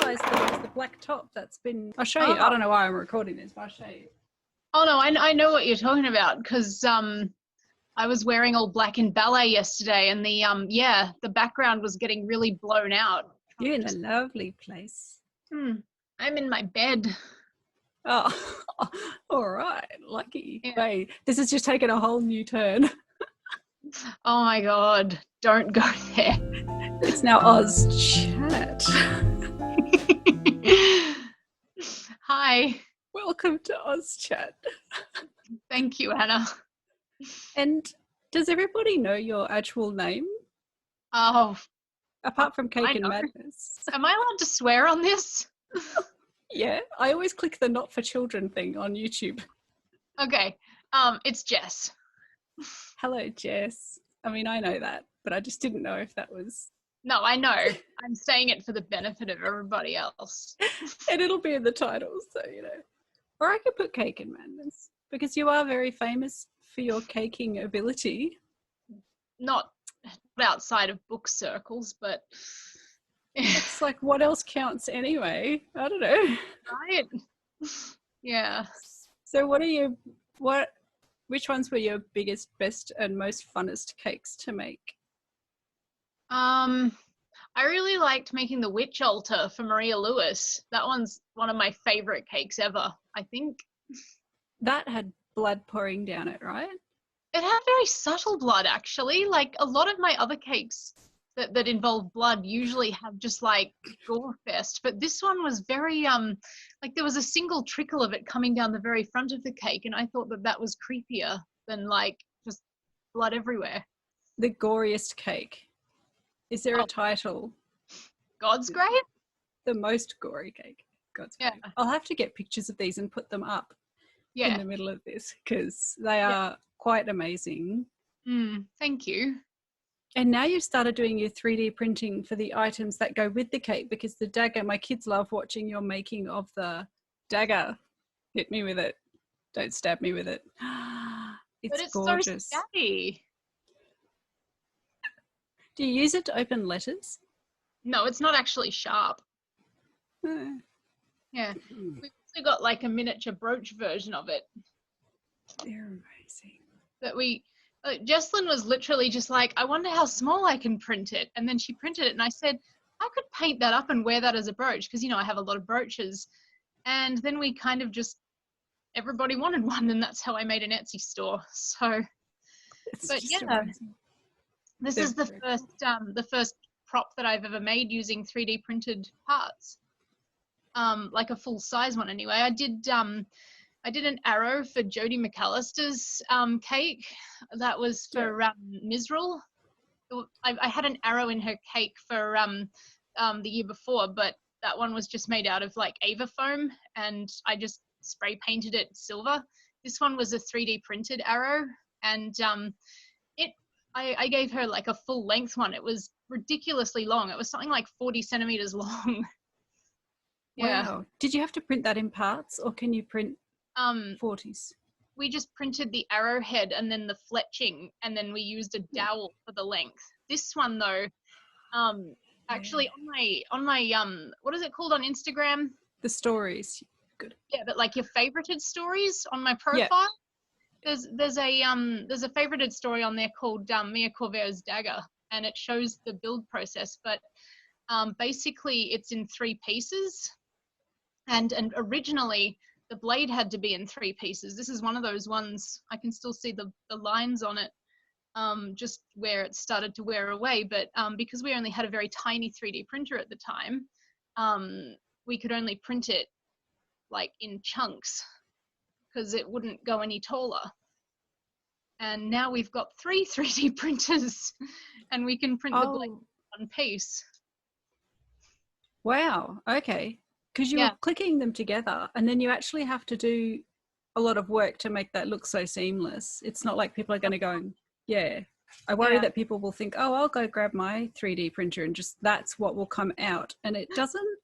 realised that it was the black top that's been... I'll show you. I don't know why I'm recording this, but I'll show you. Oh, no, I know what you're talking about because I was wearing all black in ballet yesterday and the background was getting really blown out. You're in a lovely place. I'm in my bed. Oh, all right. Lucky. Yeah. Wait, this has just taken a whole new turn. Oh, my God. Don't go there. It's now Oz Chat. Hi. Welcome to Oz Chat. Thank you, Anna. And does everybody know your actual name? Oh. Apart from Cake and Madness. Am I allowed to swear on this? Yeah, I always click the not for children thing on YouTube. Okay. It's Jess. Hello, Jess. I mean, I know that, but I just didn't know if that was... No, I know. I'm saying it for the benefit of everybody else. And it'll be in the title, so, you know. Or I could put Cake and Madness, because you are very famous for your caking ability. Not outside of book circles, but... It's like, what else counts anyway? I don't know. Right? Yeah. So which ones were your biggest, best and most funnest cakes to make? I really liked making the witch altar for Maria Lewis. That one's one of my favorite cakes ever, I think. That had blood pouring down it, right? It had very subtle blood, actually. Like a lot of my other cakes that involve blood usually have just like gore fest, but this one was very like there was a single trickle of it coming down the very front of the cake, and I thought that was creepier than like just blood everywhere. The goriest cake. Is there a title? God's Grave? The most gory cake. God's Grave. I'll have to get pictures of these and put them up in the middle of this because they are quite amazing. Thank you. And now you've started doing your 3D printing for the items that go with the cake, because the dagger, my kids love watching your making of the dagger. Hit me with it. Don't stab me with it. It's gorgeous. So stabby. Do you use it to open letters? No, it's not actually sharp. Yeah. We've also got like a miniature brooch version of it. They're amazing. That Jesslyn was literally just like, I wonder how small I can print it. And then she printed it and I said, I could paint that up and wear that as a brooch because, you know, I have a lot of brooches. And then we kind of just, everybody wanted one, and that's how I made an Etsy store. So, but yeah, amazing. This is the first prop that I've ever made using 3D printed parts, like a full size one anyway. I did an arrow for Jodie McAllister's cake. That was for Misrule. I had an arrow in her cake for the year before, but that one was just made out of like Ava foam, and I just spray painted it silver. This one was a 3D printed arrow, and I gave her like a full length one. It was ridiculously long. It was something like 40 centimeters long. Wow. Did you have to print that in parts, or can you print 40s? We just printed the arrowhead and then the fletching, and then we used a dowel for the length. This one though, actually on my what is it called on Instagram? The stories. Good. Yeah, but like your favorited stories on my profile. There's a favorited story on there called Mia Corvair's Dagger, and it shows the build process, but basically it's in 3 pieces, and originally the blade had to be in 3 pieces. This is one of those ones, I can still see the lines on it, just where it started to wear away. But because we only had a very tiny 3D printer at the time, we could only print it like in chunks because it wouldn't go any taller. And now we've got 3 3D printers and we can print the blade in one piece. Wow, okay. Because you were clicking them together, and then you actually have to do a lot of work to make that look so seamless. It's not like people are going to go, I worry that people will think, oh, I'll go grab my 3D printer and just that's what will come out. And it doesn't.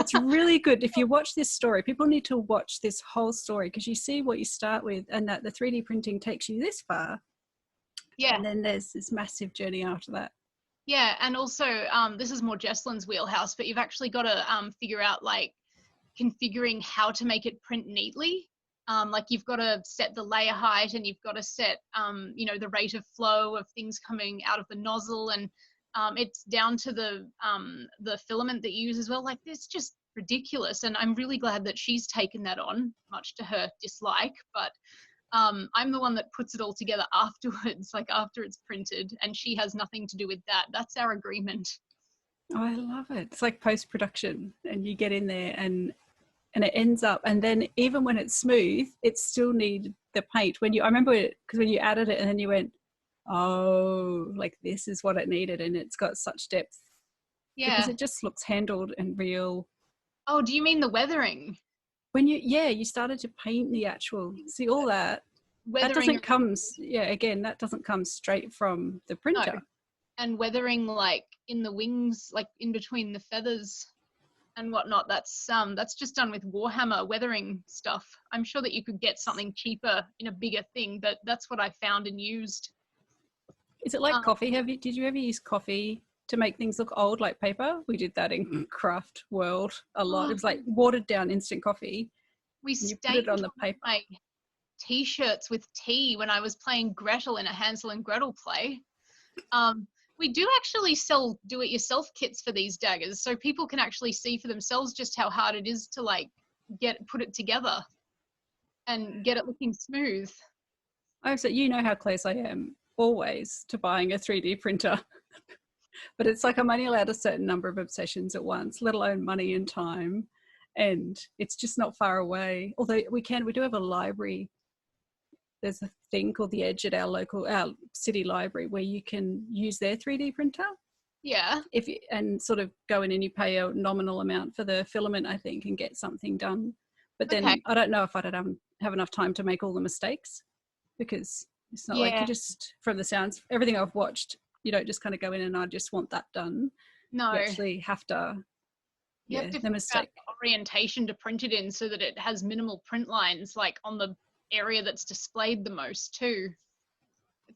It's really good. If you watch this story, people need to watch this whole story because you see what you start with and that the 3D printing takes you this far. Yeah. And then there's this massive journey after that. Yeah, and also this is more Jesslyn's wheelhouse, but you've actually got to figure out like configuring how to make it print neatly. Like you've got to set the layer height, and you've got to set you know, the rate of flow of things coming out of the nozzle, and it's down to the filament that you use as well. Like, it's just ridiculous, and I'm really glad that she's taken that on, much to her dislike. But I'm the one that puts it all together afterwards, like after it's printed, and she has nothing to do with that. That's our agreement. Oh, I love it. It's like post-production, and you get in there and it ends up, and then even when it's smooth, it still needs the paint. I remember it, because when you added it and then you went, oh, like this is what it needed, and it's got such depth. Yeah. Because it just looks handled and real. Oh, do you mean the weathering? When you started to paint the actual, see all that. Weathering. That doesn't come straight from the printer. No. And weathering, like in the wings, like in between the feathers and whatnot, that's just done with Warhammer weathering stuff. I'm sure that you could get something cheaper in a bigger thing, but that's what I found and used. Is it like coffee? Did you ever use coffee to make things look old like paper? We did that in craft world a lot. It was like watered down instant coffee. We stained it on the paper. My t-shirts with tea when I was playing Gretel in a Hansel and Gretel play. We do actually sell do-it-yourself kits for these daggers, so people can actually see for themselves just how hard it is to like put it together and get it looking smooth. Oh, so you know how close I am always to buying a 3D printer. But it's like I'm only allowed a certain number of obsessions at once, let alone money and time. And it's just not far away. Although we do have a library. There's a thing called the Edge at our city library where you can use their 3D printer. Yeah. And sort of go in and you pay a nominal amount for the filament, I think, and get something done. But then I don't know if I'd have enough time to make all the mistakes, because it's not like you just, from the sounds, everything I've watched, you don't just kind of go in and I just want that done. No. You actually have to, you have to figure out the orientation to print it in so that it has minimal print lines, like on the area that's displayed the most too.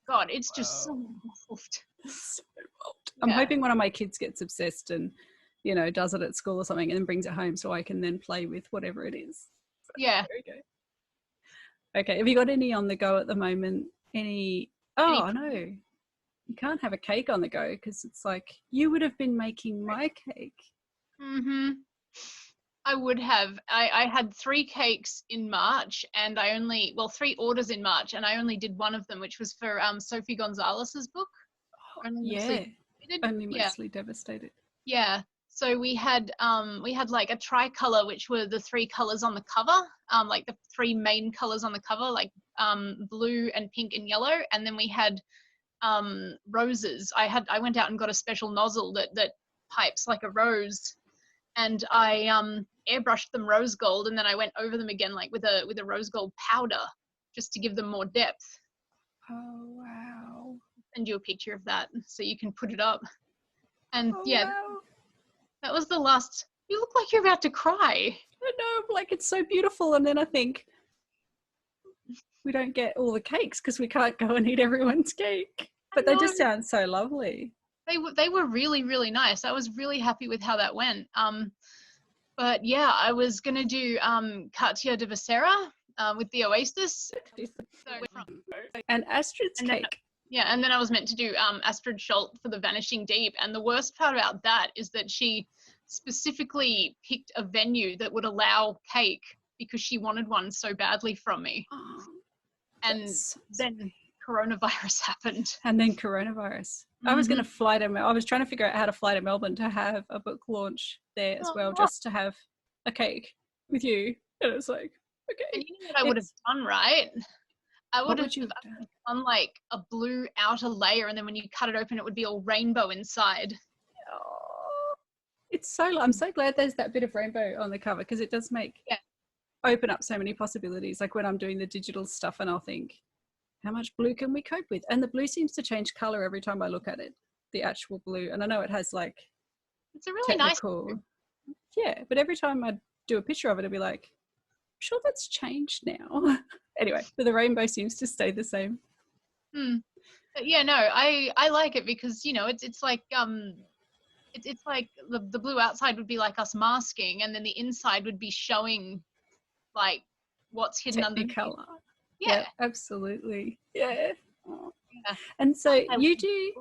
God, it's just so involved. So involved. I'm hoping one of my kids gets obsessed and, you know, does it at school or something and then brings it home so I can then play with whatever it is. So, yeah. Okay. Have you got any on the go at the moment? Oh, no. You can't have a cake on the go because it's like, you would have been making my cake. Mm-hmm. I would have. I had 3 cakes in March, and 3 orders in March, and I only did one of them, which was for Sophie Gonzalez's book. Only Mostly Devastated. Yeah. So we had like a tricolor, which were the 3 colors on the cover, like the 3 main colors on the cover, like blue and pink and yellow, and then we had roses. I went out and got a special nozzle that pipes like a rose, and I airbrushed them rose gold, and then I went over them again like with a rose gold powder just to give them more depth. Oh wow. I'll send you a picture of that so you can put it up. And wow. That was the last. You look like you're about to cry. I know, like it's so beautiful, and then I think we don't get all the cakes because we can't go and eat everyone's cake. But they just sound so lovely. They were really, really nice. I was really happy with how that went. But yeah, I was going to do Katia de Becerra with the Oasis. And Astrid's cake. And then I was meant to do Astrid Schultz for the Vanishing Deep. And the worst part about that is that she specifically picked a venue that would allow cake because she wanted one so badly from me. Oh, and then coronavirus happened. And then coronavirus. Mm-hmm. I was going to fly to I was trying to figure out how to fly to Melbourne to have a book launch there as well, just to have a cake with you. And it was like, okay. And you know what I would have done, right? I would have done like a blue outer layer, and then when you cut it open, it would be all rainbow inside. Oh, I'm so glad there's that bit of rainbow on the cover, because it does open up so many possibilities. Like when I'm doing the digital stuff and I'll think, how much blue can we cope with? And the blue seems to change color every time I look at it, the actual blue. And I know it has like, it's a really nice blue. Yeah, but every time I do a picture of it, I'll be like, I'm sure that's changed now. Anyway, but the rainbow seems to stay the same. Yeah, no, I like it because, you know, it's like it's like the blue outside would be like us masking, and then the inside would be showing like what's hidden underneath. Technicolor. Yeah, absolutely. Yeah. Oh. Yeah. And so you do.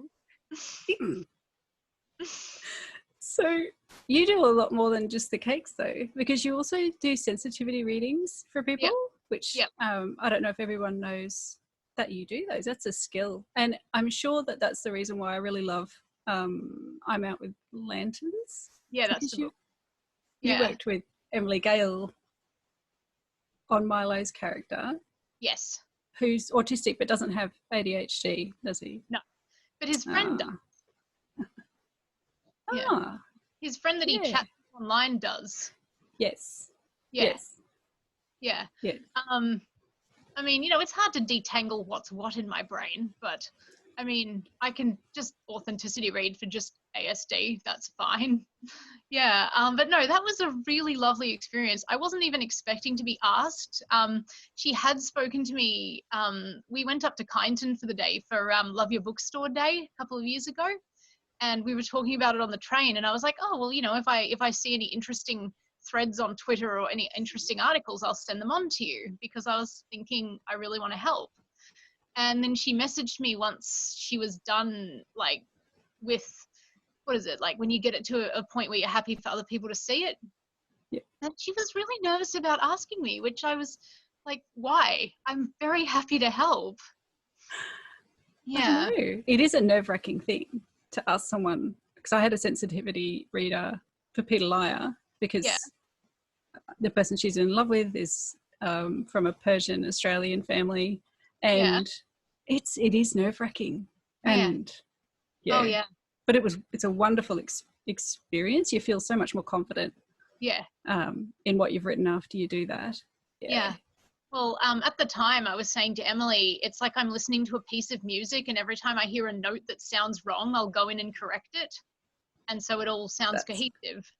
So you do a lot more than just the cakes, though, because you also do sensitivity readings for people, which I don't know if everyone knows that you do those. That's a skill, and I'm sure that that's the reason why I really love I'm Out with Lanterns. Yeah, that's the book. You worked with Emily Gale on Milo's character. Yes. Who's autistic but doesn't have ADHD, does he? No, but his friend does. Yeah. His friend that he chats online does. Yes. Yeah. Yes. Yeah. Yes. I mean, you know, it's hard to detangle what's what in my brain, but I mean, I can just authenticity read for just ASD. That's fine. Yeah. But no, that was a really lovely experience. I wasn't even expecting to be asked. She had spoken to me. We went up to Kyneton for the day for Love Your Bookstore Day a couple of years ago. And we were talking about it on the train. And I was like, oh, well, you know, if I see any interesting threads on Twitter or any interesting articles, I'll send them on to you, because I was thinking I really want to help. And then she messaged me once she was done, like, with, what is it, like when you get it to a point where you're happy for other people to see it. Yeah. And she was really nervous about asking me, which I was like, why? I'm very happy to help. Yeah. I know. It is a nerve-wracking thing to ask someone, because I had a sensitivity reader for Peter Lyer, because the person she's in love with is from a Persian Australian family, and it is nerve-wracking. And but it's a wonderful experience. You feel so much more confident in what you've written after you do that. Well, at the time I was saying to Emily, it's like I'm listening to a piece of music, and every time I hear a note that sounds wrong, I'll go in and correct it, and so it all sounds cohesive.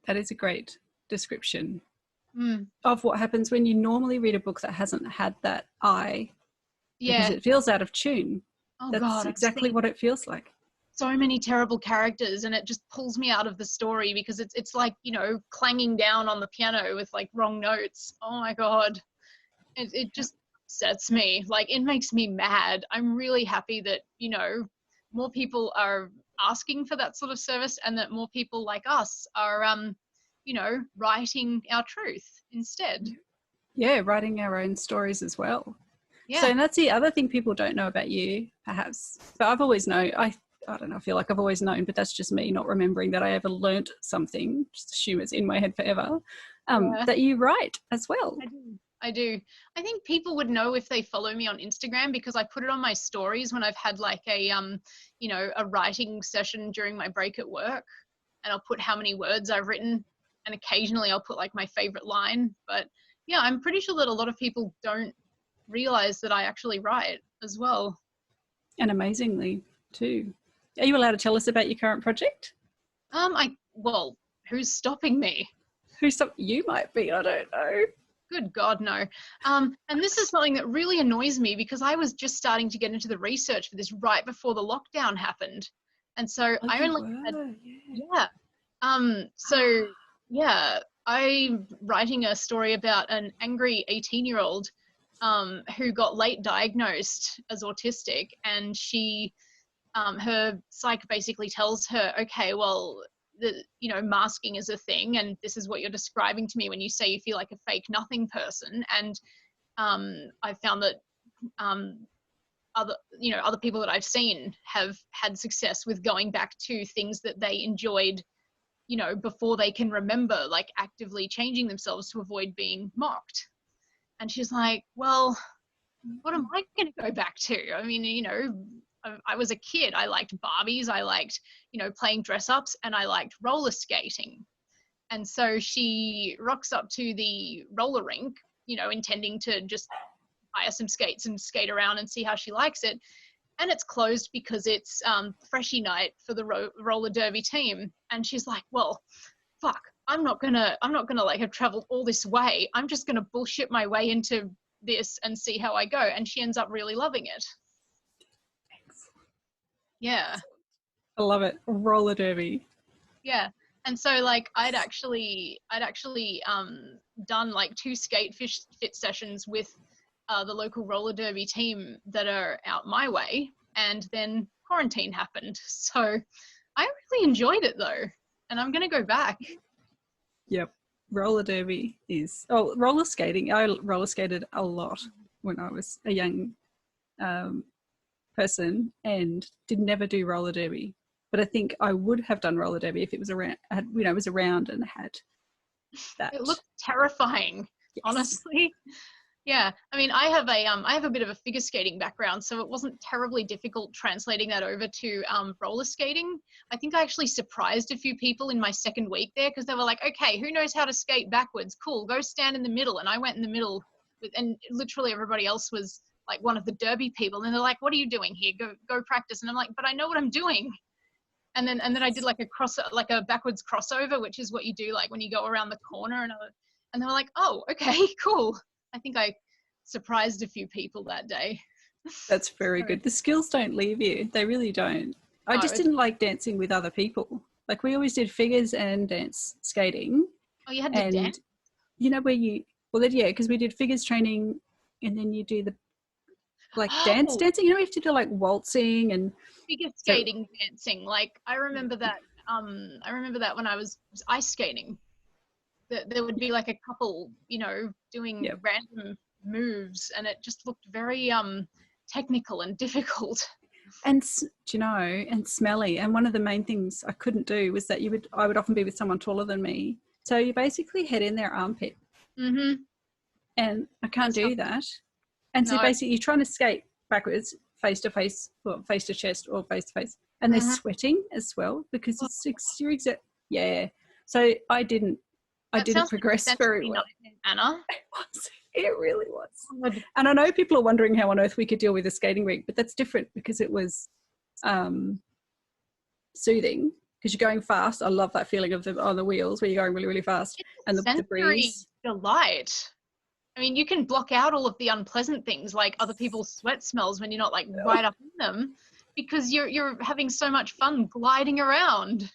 That is a great description of what happens when you normally read a book that hasn't had that eye, because it feels out of tune. That's exactly what it feels like. So many terrible characters, and it just pulls me out of the story, because it's like, you know, clanging down on the piano with like wrong notes. Oh my God. It just upsets me. Like, it makes me mad. I'm really happy that, you know, more people are asking for that sort of service, and that more people like us are, you know, writing our truth instead. Yeah, writing our own stories as well. Yeah. So, and that's the other thing people don't know about you, perhaps. But I've always known, I don't know, I feel like I've always known, but that's just me not remembering that I ever learnt something, just assume it's in my head forever, that you write as well. I do. I think people would know if they follow me on Instagram, because I put it on my stories when I've had like a, you know, a writing session during my break at work, and I'll put how many words I've written, and occasionally I'll put like my favorite line. But yeah, I'm pretty sure that a lot of people don't realize that I actually write as well. And amazingly too. Are you allowed to tell us about your current project? Well, who's stopping me? You might be, I don't know. Good God, no. And this is something that really annoys me, because I was just starting to get into the research for this right before the lockdown happened. And so I'm writing a story about an angry 18-year-old who got late diagnosed as autistic, and she, her psych basically tells her, okay, well, you know, masking is a thing, and this is what you're describing to me when you say you feel like a fake nothing person. And I found that other people that I've seen have had success with going back to things that they enjoyed, you know, before they can remember, like actively changing themselves to avoid being mocked. And she's like, well, what am I going to go back to? I mean, you know, I was a kid. I liked Barbies. I liked, you know, playing dress ups, and I liked roller skating. And so she rocks up to the roller rink, you know, intending to just hire some skates and skate around and see how she likes it. And it's closed because it's freshie night for the roller derby team. And she's like, well, fuck, I'm not gonna like have traveled all this way. I'm just gonna bullshit my way into this and see how I go. And she ends up really loving it. Yeah. I love it. Roller derby. Yeah. And so like I'd actually done like 2 skate fit sessions with the local roller derby team that are out my way, and then quarantine happened. So I really enjoyed it though, and I'm going to go back. Yep. Roller derby is, roller skating. I roller skated a lot when I was a young person and did never do roller derby. But I think I would have done roller derby if it was around, was around and had that. It looked terrifying, yes. Honestly. Yeah, I mean, I have a bit of a figure skating background, so it wasn't terribly difficult translating that over to roller skating. I think I actually surprised a few people in my second week there, because they were like, "Okay, who knows how to skate backwards? Cool, go stand in the middle." And I went in the middle, and literally everybody else was like one of the derby people, and they're like, "What are you doing here? Go practice." And I'm like, "But I know what I'm doing." And then I did like a backwards crossover, which is what you do like when you go around the corner, and they were like, "Oh, okay, cool." I think I surprised a few people that day. That's very good. The skills don't leave you. They really don't. I just didn't like dancing with other people. Like we always did figures and dance skating. Oh, you had to dance? You know where because we did figures training, and then you do the dancing. You know, we have to do like waltzing and figure skating, dancing. Like I remember that. I remember that when I was ice skating. That there would be like a couple, doing random moves, and it just looked very technical and difficult. And and smelly. And one of the main things I couldn't do was that I would often be with someone taller than me. So you basically head in their armpit. Mm-hmm. And I can't do that. And so basically you're trying to skate backwards, face to face, or face to chest, or face to face. And they're sweating as well because it's yeah. So I didn't progress very well. Anna. It really was. And I know people are wondering how on earth we could deal with a skating rink, but that's different because it was soothing, because you're going fast. I love that feeling of on the wheels where you're going really, really fast. And the breeze. Delight. I mean, you can block out all of the unpleasant things like other people's sweat smells when you're not like right up in them, because you're having so much fun gliding around.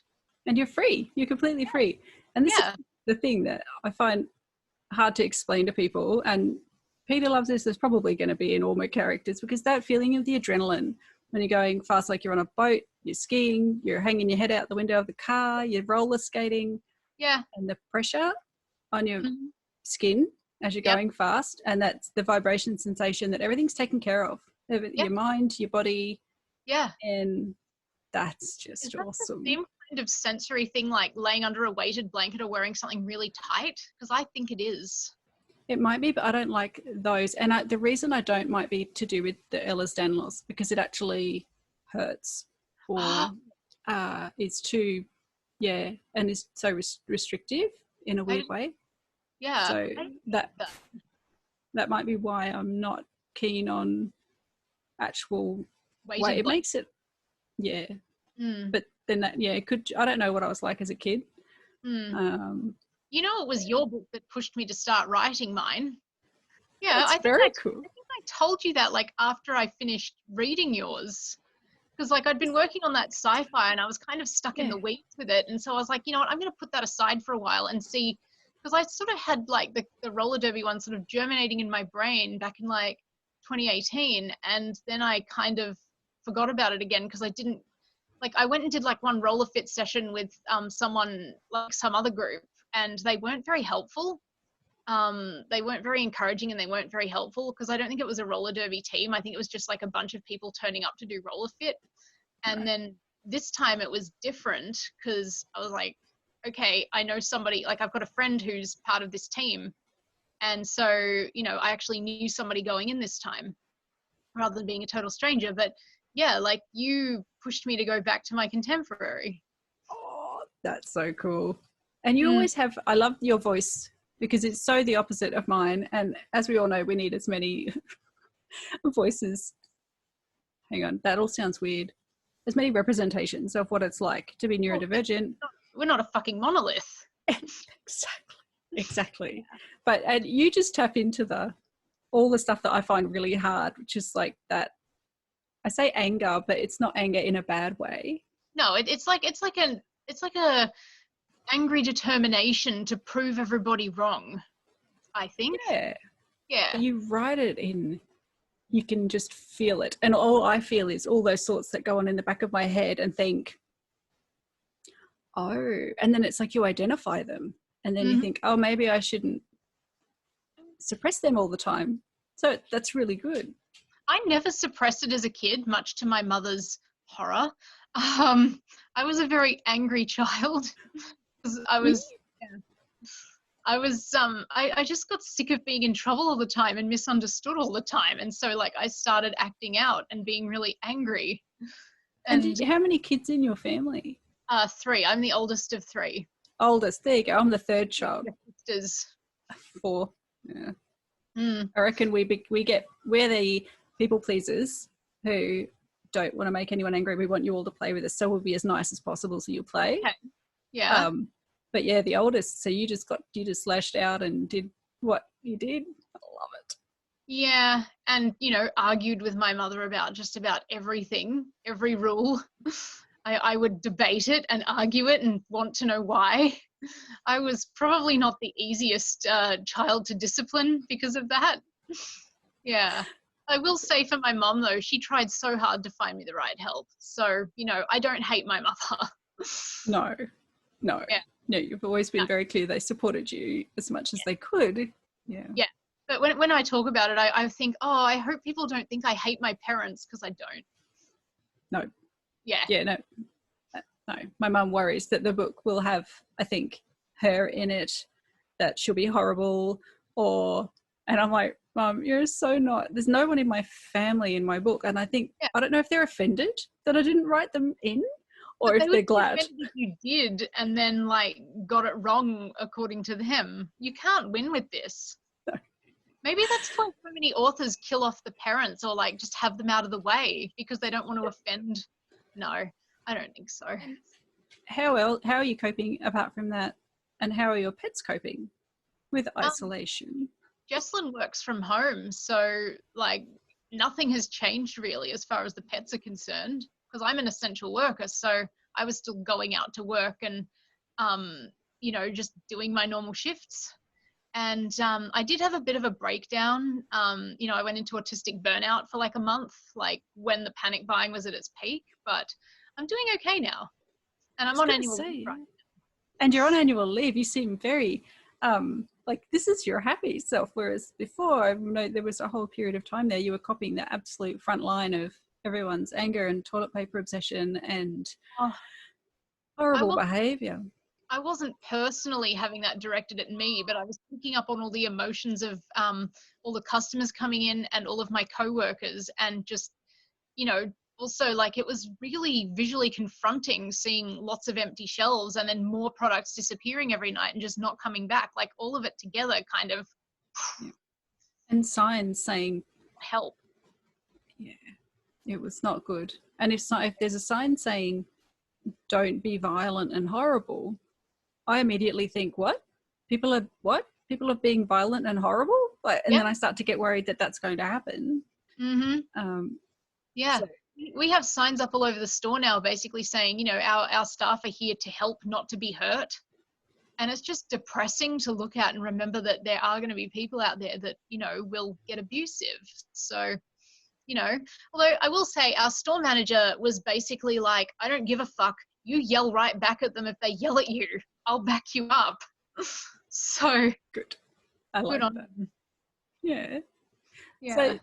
And you're free. You're completely free. And this is the thing that I find hard to explain to people, and Peter loves this. There's probably going to be in all my characters, because that feeling of the adrenaline when you're going fast, like you're on a boat, you're skiing, you're hanging your head out the window of the car, you're roller skating, and the pressure on your skin as you're going fast, and that's the vibration sensation that everything's taken care of, your mind, your body, and that's just awesome. The same kind of sensory thing like laying under a weighted blanket or wearing something really tight? Because I think it is. It might be, but I don't like those. And the reason I don't might be to do with the Ehlers-Danlos, because it actually hurts or is too, and is so restrictive in a weird way. Yeah. So that might be why I'm not keen on actual weight. It makes it, but then it could, I don't know what I was like as a kid. It was your book that pushed me to start writing mine. Yeah, that's very cool. I think I told you that like after I finished reading yours, because like I'd been working on that sci-fi and I was kind of stuck in the weeds with it, and so I was like, you know what, I'm going to put that aside for a while and see, because I sort of had like the roller derby one sort of germinating in my brain back in like 2018, and then I kind of forgot about it again because I didn't. Like I went and did like one roller fit session with someone, like some other group, and they weren't very helpful. They weren't very encouraging, and they weren't very helpful, because I don't think it was a roller derby team. I think it was just like a bunch of people turning up to do roller fit. And then this time it was different, because I was like, okay, I know somebody, like I've got a friend who's part of this team. And so, I actually knew somebody going in this time rather than being a total stranger. But yeah, like you pushed me to go back to my contemporary. Oh, that's so cool. And you always have, I love your voice, because it's so the opposite of mine. And as we all know, we need as many voices. Hang on, that all sounds weird. As many representations of what it's like to be neurodivergent. We're not a fucking monolith. Exactly. But you just tap into all the stuff that I find really hard, which is like that I say anger, but it's not anger in a bad way. No, it's like a angry determination to prove everybody wrong, I think. Yeah. Yeah. You write it in, you can just feel it. And all I feel is all those thoughts that go on in the back of my head and think, oh, and then it's like you identify them. And then you think, oh, maybe I shouldn't suppress them all the time. So that's really good. I never suppressed it as a kid, much to my mother's horror. I was a very angry child. I just got sick of being in trouble all the time and misunderstood all the time. And so like I started acting out and being really angry. And how many kids in your family? 3. I'm the oldest of 3. Oldest, there you go. I'm the third child. Sisters. 4. Yeah. I reckon we're the people pleasers who don't want to make anyone angry. We want you all to play with us, so we'll be as nice as possible so you'll play. Okay. Yeah. But yeah, the oldest, so you just lashed out and did what you did. I love it. Yeah, and argued with my mother about just about everything, every rule. I would debate it and argue it and want to know why. I was probably not the easiest child to discipline because of that. Yeah. I will say for my mom, though, she tried so hard to find me the right help. So, I don't hate my mother. No. Yeah. No, you've always been very clear they supported you as much as they could. Yeah. Yeah. But when I talk about it, I think, I hope people don't think I hate my parents, because I don't. No. Yeah. Yeah, no. My mum worries that the book will have, I think, her in it, that she'll be horrible, and I'm like, Mum, you're so not. There's no one in my family in my book. And I think, I don't know if they're offended that I didn't write them in, or if they're glad. If you did and then got it wrong according to them, you can't win with this. No. Maybe that's why so many authors kill off the parents, or just have them out of the way because they don't want to offend. No, I don't think so. How are you coping apart from that? And how are your pets coping with isolation? Jesslyn works from home, so nothing has changed really as far as the pets are concerned, because I'm an essential worker, so I was still going out to work and just doing my normal shifts. And I did have a bit of a breakdown. I went into autistic burnout for a month, when the panic buying was at its peak, but I'm doing okay now. And I'm on annual leave right now. And you're on annual leave. You seem very this is your happy self, whereas before, I know there was a whole period of time there you were copying the absolute front line of everyone's anger and toilet paper obsession and horrible behavior. I wasn't personally having that directed at me, but I was picking up on all the emotions of all the customers coming in and all of my co-workers, and just, also it was really visually confronting seeing lots of empty shelves and then more products disappearing every night and just not coming back, all of it together kind of. Yeah. And signs saying help. Yeah, it was not good. And if there's a sign saying don't be violent and horrible, I immediately think, what? People are being violent and horrible? And then I start to get worried that that's going to happen. Mm-hmm. Yeah. So, we have signs up all over the store now basically saying, our staff are here to help, not to be hurt. And it's just depressing to look at and remember that there are going to be people out there that, will get abusive. So, although I will say our store manager was basically I don't give a fuck. You yell right back at them if they yell at you. I'll back you up. So good. I like that. Them. Yeah. So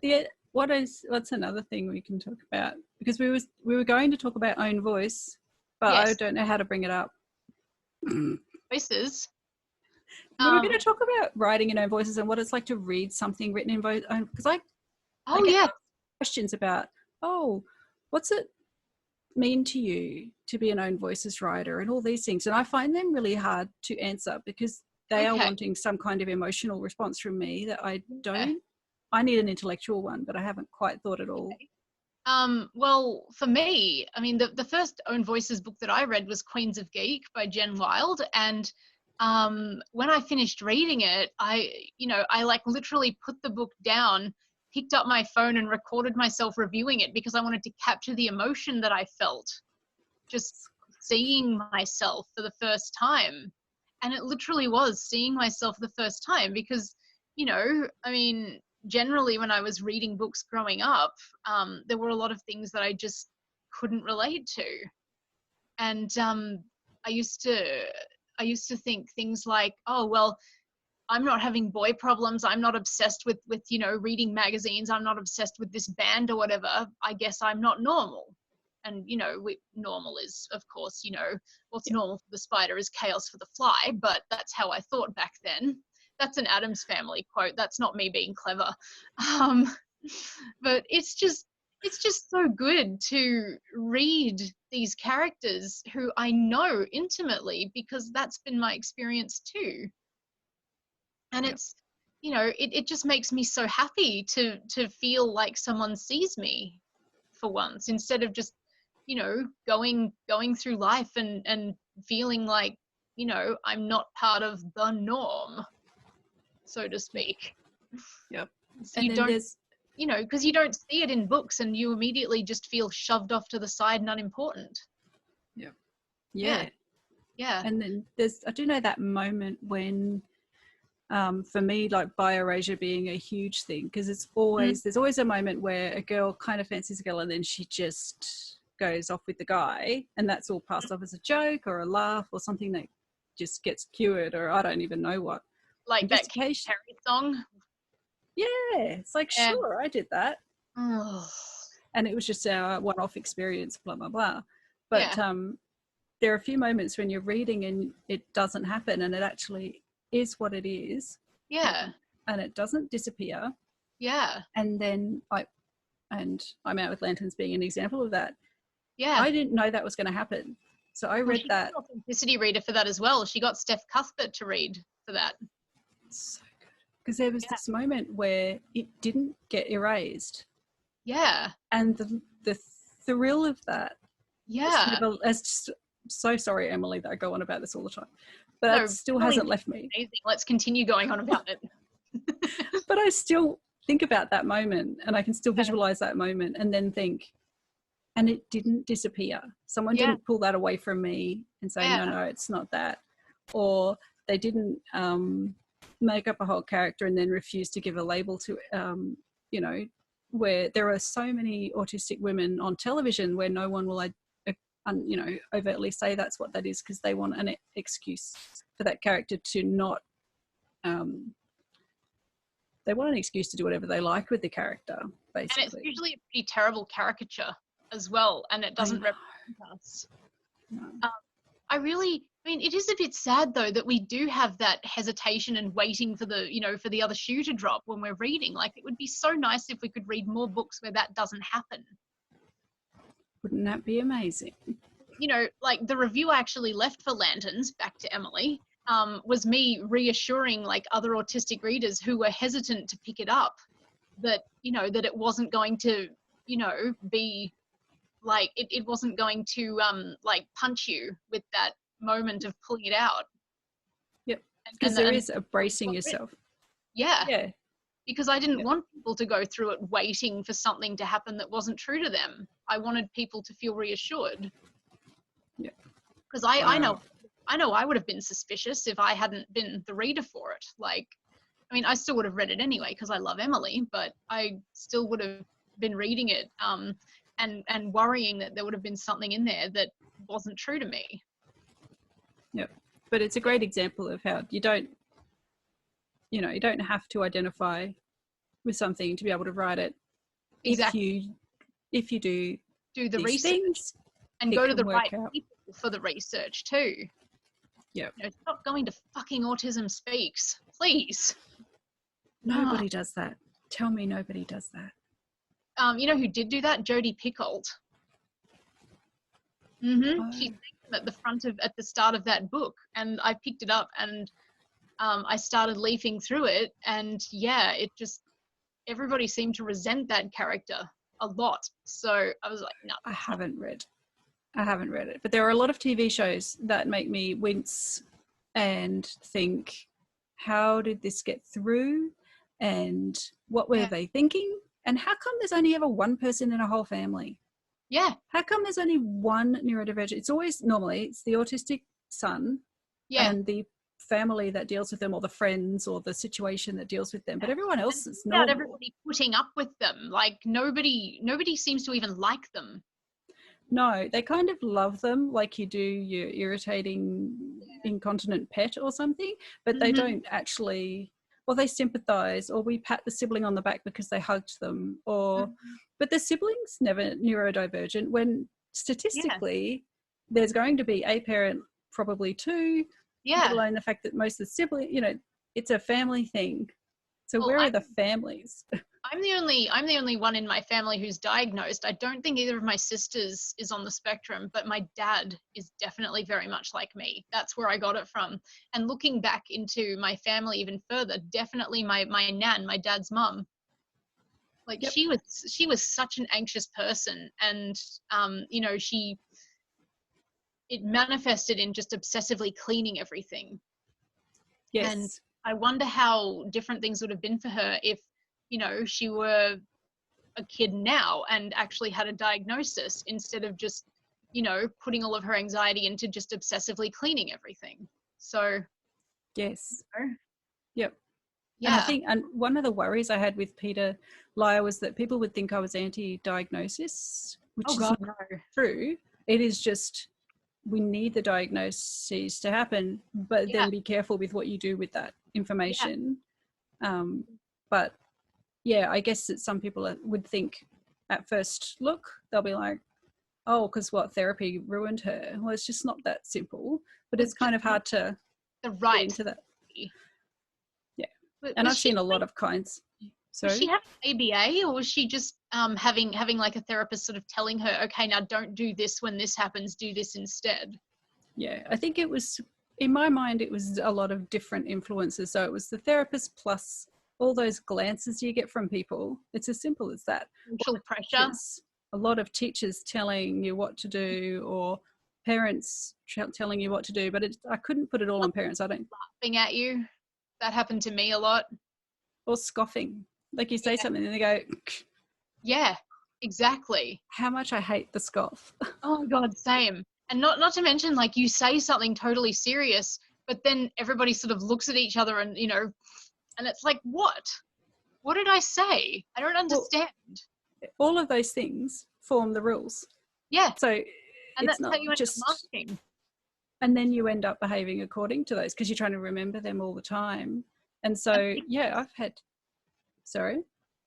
what's another thing we can talk about? Because we were going to talk about own voice, but I don't know how to bring it up. Voices. We were going to talk about writing in own voices and what it's like to read something written in voice. Because I get questions about, what's it mean to you to be an own voices writer and all these things, and I find them really hard to answer because they are wanting some kind of emotional response from me that I don't. I need an intellectual one, but I haven't quite thought it all. Well, for me, I mean, the first own voices book that I read was Queens of Geek by Jen Wilde, and when I finished reading it, I literally put the book down, picked up my phone and recorded myself reviewing it because I wanted to capture the emotion that I felt just seeing myself for the first time. And it literally was seeing myself the first time because, you know, I mean, generally when I was reading books growing up, there were a lot of things that I just couldn't relate to. And I used to think things like, oh, well, I'm not having boy problems. I'm not obsessed with, you know, reading magazines. I'm not obsessed with this band or whatever. I guess I'm not normal. And, you know, normal is, of course, you know, what's normal for the spider is chaos for the fly. But that's how I thought back then. That's an Addams Family quote. That's not me being clever. But it's just so good to read these characters who I know intimately because that's been my experience too. And it's, you know, it just makes me so happy to feel like someone sees me for once instead of just, you know, going through life and feeling like, you know, I'm not part of the norm, so to speak. Yep. So you don't, you know, because you don't see it in books and you immediately just feel shoved off to the side and unimportant. Yeah. And then I do know that moment when, for me, like bi-erasure being a huge thing, because it's always, there's always a moment where a girl kind of fancies a girl and then she just goes off with the guy and that's all passed off as a joke or a laugh or something that just gets cured or I don't even know what. Like that Katy Perry song? Yeah, it's like, sure, I did that. Oh. And it was just a one-off experience, blah, blah, blah. But there are a few moments when you're reading and it doesn't happen and it actually is what it is. Yeah. And it doesn't disappear. Yeah. And then I'm Out with Lanterns being an example of that. Yeah. I didn't know that was going to happen. So I read that. She's an authenticity reader for that as well. She got Steph Cuthbert to read for that. So good. Because there was this moment where it didn't get erased. Yeah. And the thrill of that. Yeah. It's just, so sorry, Emily, that I go on about this all the time. But that still hasn't left me. Amazing. Let's continue going on about it. But I still think about that moment and I can still visualize that moment and then think, and it didn't disappear. Someone didn't pull that away from me and say, no, it's not that. Or they didn't make up a whole character and then refuse to give a label to, you know, where there are so many autistic women on television where no one will, you know, overtly say that's what that is because they want an excuse for that character to not, they want an excuse to do whatever they like with the character, basically. And it's usually a pretty terrible caricature as well, and it doesn't represent us. No. I mean, it is a bit sad though that we do have that hesitation and waiting for the, you know, for the other shoe to drop when we're reading. Like, it would be so nice if we could read more books where that doesn't happen. Wouldn't that be amazing? You know, like the review I actually left for Lanterns, back to Emily, was me reassuring like other autistic readers who were hesitant to pick it up that, you know, that it wasn't going to, you know, be like, it wasn't going to like punch you with that moment of pulling it out. Yep. Because there is a bracing yourself. Yeah. Because I didn't want people to go through it waiting for something to happen that wasn't true to them. I wanted people to feel reassured. Yeah. Because I know I would have been suspicious if I hadn't been the reader for it. Like, I mean, I still would have read it anyway because I love Emily, but I still would have been reading it and worrying that there would have been something in there that wasn't true to me. Yep. But it's a great example of how you don't have to identify with something to be able to write it. Exactly. If you do the research and go to the right people for the research too. Yeah. You know, stop going to fucking Autism Speaks, please. Nobody does that. Tell me nobody does that. You know who did do that? Jodie Picoult. Mm-hmm. She's at the start of that book, and I picked it up and I started leafing through it, and it just, everybody seemed to resent that character a lot. So I was like, no. I haven't read it, but there are a lot of TV shows that make me wince and think, how did this get through? And what were they thinking? And how come there's only ever one person in a whole family? Yeah. How come there's only one neurodivergent? It's always, normally, it's the autistic son and the family that deals with them, or the friends, or the situation that deals with them. But everyone else is normal. Everybody putting up with them. Like nobody seems to even like them. No, they kind of love them like you do your irritating incontinent pet or something, but they don't actually, or they sympathize, or we pat the sibling on the back because they hugged them, or but the sibling's never neurodivergent, when statistically there's going to be a parent, probably two, let alone the fact that most of the siblings, you know, it's a family thing. So where are the families? I'm the only one in my family who's diagnosed. I don't think either of my sisters is on the spectrum, but my dad is definitely very much like me. That's where I got it from. And looking back into my family even further, definitely my nan, my dad's mum. Like she was such an anxious person, and you know, it manifested in just obsessively cleaning everything. Yes. And I wonder how different things would have been for her if, you know, she were a kid now and actually had a diagnosis, instead of just, you know, putting all of her anxiety into just obsessively cleaning everything. So yes. You know, yeah. And I think, and one of the worries I had with Peter Lyer was that people would think I was anti-diagnosis, which is not true. It is just, we need the diagnoses to happen, but then be careful with what you do with that information. But yeah, I guess that some people would think at first look, they'll be like, oh, because what, therapy ruined her? Well, it's just not that simple, but it's kind of hard to get into that. Yeah. And I've seen a lot of kinds. So was she having ABA, or was she just having like a therapist sort of telling her, okay, now don't do this when this happens, do this instead? Yeah, I think it was, in my mind, it was a lot of different influences. So it was the therapist plus all those glances you get from people. It's as simple as that. Social pressure. A lot of teachers telling you what to do, or parents telling you what to do, but I couldn't put it all on parents. I don't. Laughing at you. That happened to me a lot. Or scoffing. Like you say something and they go, yeah, exactly. How much I hate the scoff. Oh God, same. And not to mention, like, you say something totally serious, but then everybody sort of looks at each other and, you know, and it's like, what did I say? I don't understand. Well, all of those things form the rules. Yeah. So and it's that's not how you end just up masking. And then you end up behaving according to those because you're trying to remember them all the time. And so, I've had, sorry?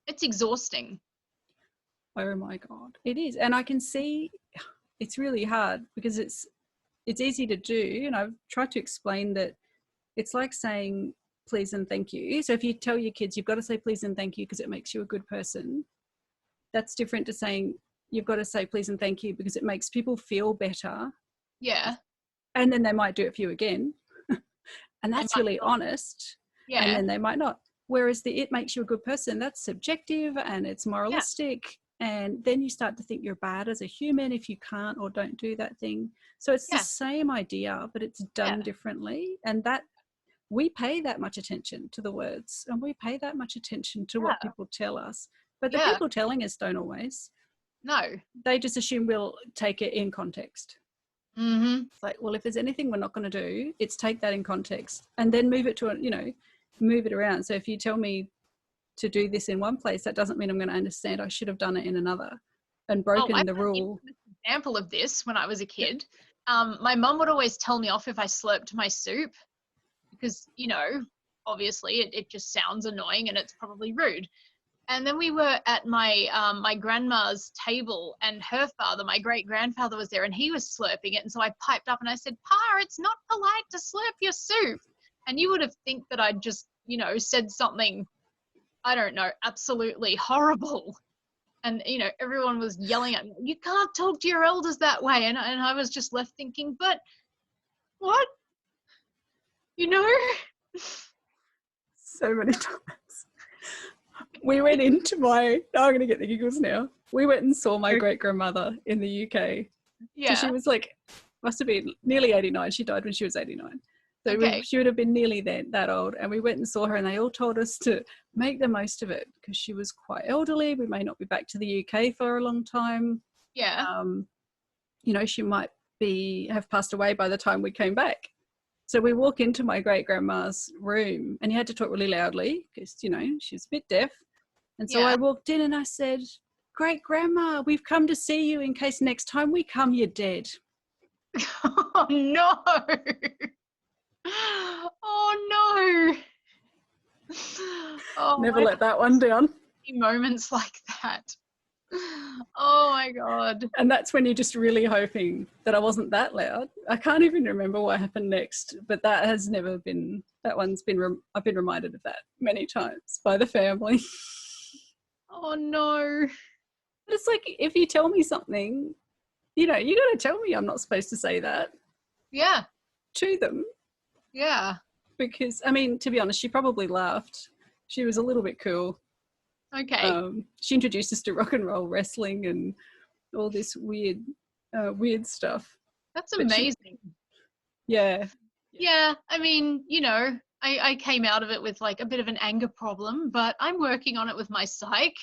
It's exhausting. Oh my God, it is. And I can see it's really hard because it's easy to do. And I've tried to explain that it's like saying please and thank you. So if you tell your kids you've got to say please and thank you because it makes you a good person, that's different to saying you've got to say please and thank you because it makes people feel better. Yeah. And then they might do it for you again. And that's really honest. Yeah. And then they might not. Whereas it makes you a good person, that's subjective and it's moralistic. Yeah. And then you start to think you're bad as a human if you can't or don't do that thing. So it's the same idea, but it's done differently. And that we pay that much attention to the words and we pay that much attention to what people tell us. But the people telling us don't always. No. They just assume we'll take it in context. Mm-hmm. It's like, well, if there's anything we're not going to do, it's take that in context and then move it to, move it around. So if you tell me to do this in one place, that doesn't mean I'm going to understand I should have done it in another and broken the rule. An example of this when I was a kid, my mum would always tell me off if I slurped my soup because, obviously it just sounds annoying and it's probably rude. And then we were at my my grandma's table and her father, my great-grandfather, was there and he was slurping it. And so I piped up and I said, Pa, it's not polite to slurp your soup. And you would have think that I'd just, said something, I don't know, absolutely horrible. And, everyone was yelling at me, you can't talk to your elders that way. And I was just left thinking, but what? So many times. We went into I'm going to get the giggles now. We went and saw my great-grandmother in the UK. Yeah. So she was must have been nearly 89. She died when she was 89. So Okay. she would have been nearly that old. And we went and saw her, and they all told us to make the most of it because she was quite elderly. We may not be back to the UK for a long time. Yeah. You know, she might have passed away by the time we came back. So we walk into my great-grandma's room, and you had to talk really loudly because, you know, she was a bit deaf. And so I walked in and I said, "Great-grandma, we've come to see you in case next time we come, you're dead." Oh, no. Oh, no. Oh, Never let that one down. Moments like that. Oh, my God. And that's when you're just really hoping that I wasn't that loud. I can't even remember what happened next, but that has never been, that one's been, I've been reminded of that many times by the family. Oh, no. But it's like, if you tell me something, you know, you got to tell me I'm not supposed to say that. Yeah. To them. Yeah. Because, I mean, to be honest, she probably laughed. She was a little bit cool. Okay. She introduced us to rock and roll wrestling and all this weird stuff. That's amazing. Yeah. I mean, you know, I came out of it with like a bit of an anger problem, but I'm working on it with my psych.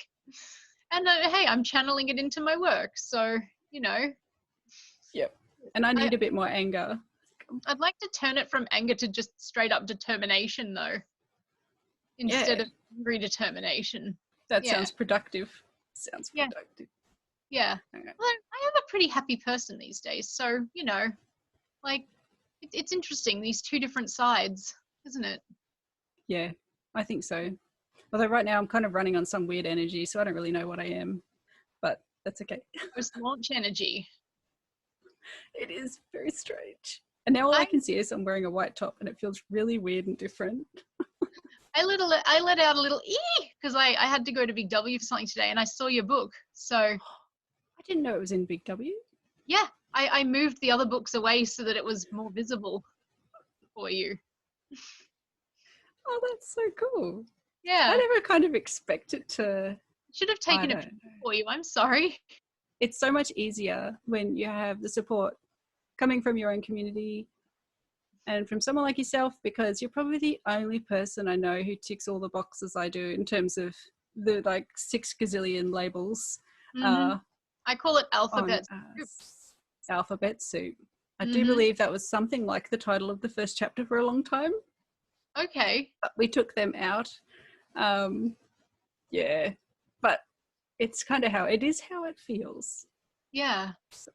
And hey, I'm channeling it into my work. So, you know. Yep. And I need a bit more anger. I'd like to turn it from anger to just straight up determination, though, instead of angry determination. That sounds productive. Sounds productive. Yeah. Okay. Well, I am a pretty happy person these days. So, you know, like, it's interesting, these two different sides, isn't it? Yeah, I think so. Although right now I'm kind of running on some weird energy, so I don't really know what I am. But that's okay. Post-launch energy. It is very strange. And now all I can see is I'm wearing a white top, and it feels really weird and different. I let out a little ee because I had to go to Big W for something today, and I saw your book. So I didn't know it was in Big W. Yeah, I moved the other books away so that it was more visible for you. Oh, that's so cool. Yeah. I never kind of expected to. Should have taken a picture for you. I'm sorry. It's so much easier when you have the support coming from your own community and from someone like yourself, because you're probably the only person I know who ticks all the boxes I do in terms of the like 6 gazillion labels. Mm-hmm. I call it alphabet soup. Alphabet soup. I do believe that was something like the title of the first chapter for a long time. Okay. But we took them out. Yeah. But it's kind of how it feels. Yeah. So,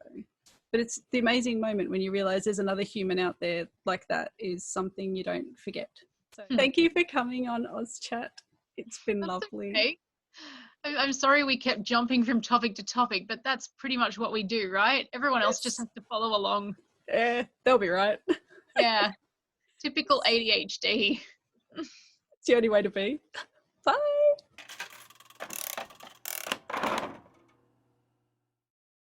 but it's the amazing moment when you realize there's another human out there like that is something you don't forget. So thank you for coming on OzChat. It's been lovely. Okay. I'm sorry we kept jumping from topic to topic, but that's pretty much what we do, right? Everyone else just has to follow along. Yeah, they'll be right. Yeah. Typical ADHD. It's the only way to be. Bye.